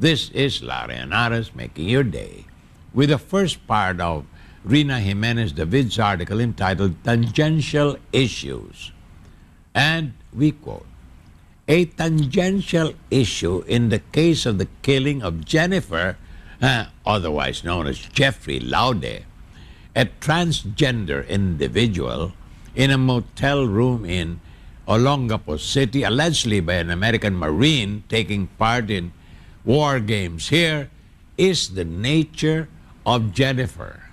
This is Larry Anaras making your day with the first part of Rina Jimenez David's article entitled Tangential Issues. And we quote, "A tangential issue in the case of the killing of Jennifer, otherwise known as Jeffrey Laude, a transgender individual in a motel room in Olongapo City, allegedly by an American Marine taking part in war games here, is the nature of Jennifer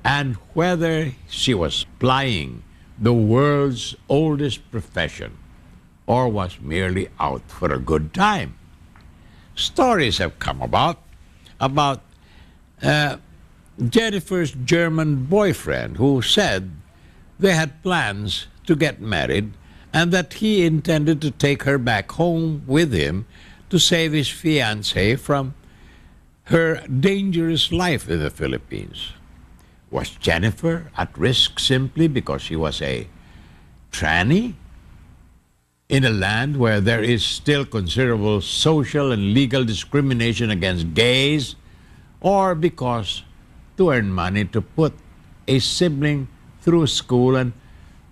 and whether she was plying the world's oldest profession or was merely out for a good time." Stories have come about Jennifer's German boyfriend who said they had plans to get married and that he intended to take her back home with him to save his fiancée from her dangerous life in the Philippines. Was Jennifer at risk simply because she was a tranny in a land where there is still considerable social and legal discrimination against gays, or because to earn money to put a sibling through school and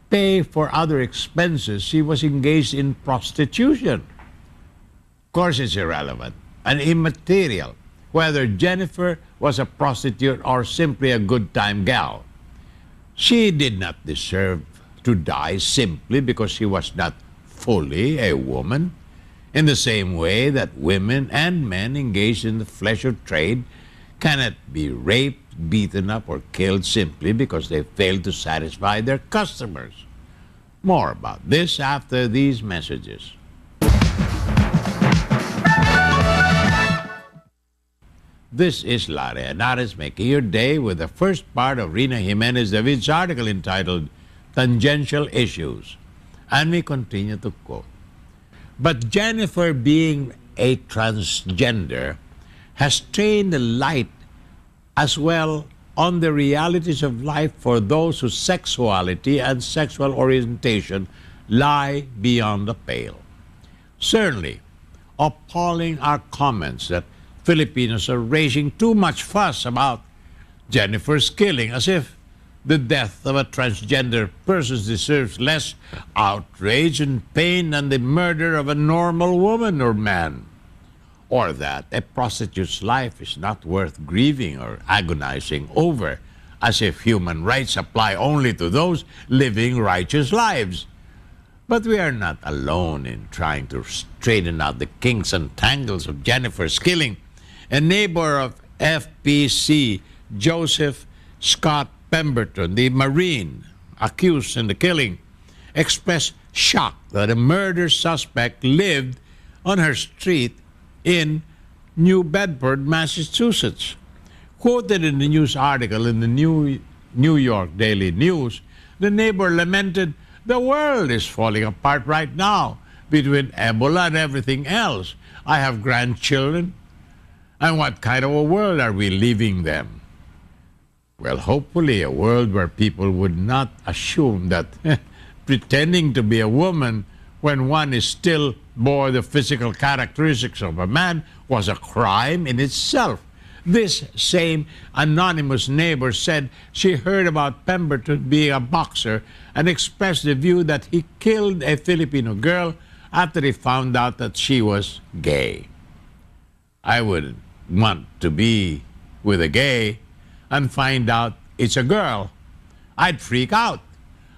pay for other expenses she was engaged in prostitution? Of course, it's irrelevant and immaterial whether Jennifer was a prostitute or simply a good-time gal. She did not deserve to die simply because she was not fully a woman, in the same way that women and men engaged in the pleasure trade cannot be raped, beaten up, or killed simply because they failed to satisfy their customers. More about this after these messages. This is Larry Anaras making your day with the first part of Rina Jimenez David's article entitled Tangential Issues. And we continue to quote, "But Jennifer, being a transgender, has trained the light as well on the realities of life for those whose sexuality and sexual orientation lie beyond the pale. Certainly, appalling are comments that Filipinos are raising too much fuss about Jennifer's killing, as if the death of a transgender person deserves less outrage and pain than the murder of a normal woman or man, or that a prostitute's life is not worth grieving or agonizing over, as if human rights apply only to those living righteous lives. But we are not alone in trying to straighten out the kinks and tangles of Jennifer's killing. A neighbor of FPC, Joseph Scott Pemberton, the Marine accused in the killing, expressed shock that a murder suspect lived on her street in New Bedford, Massachusetts. Quoted in the news article in the New York Daily News, the neighbor lamented, "The world is falling apart right now between Ebola and everything else. I have grandchildren, and what kind of a world are we leaving them?" Well, hopefully a world where people would not assume that pretending to be a woman when one is still bore the physical characteristics of a man was a crime in itself. This same anonymous neighbor said she heard about Pemberton being a boxer and expressed the view that he killed a Filipino girl after he found out that she was gay. I would want to be with a gay and find out it's a girl. I'd freak out.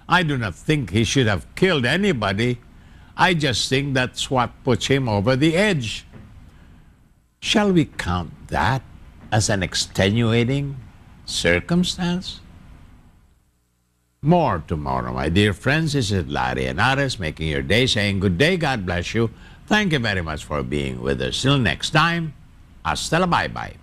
I do not think he should have killed anybody. I just think that's what puts him over the edge. Shall we count that as an extenuating circumstance? More tomorrow, my dear friends. This is Larry Anaras making your day, saying good day, God bless you. Thank you very much for being with us. Till next time, hasta la bye-bye.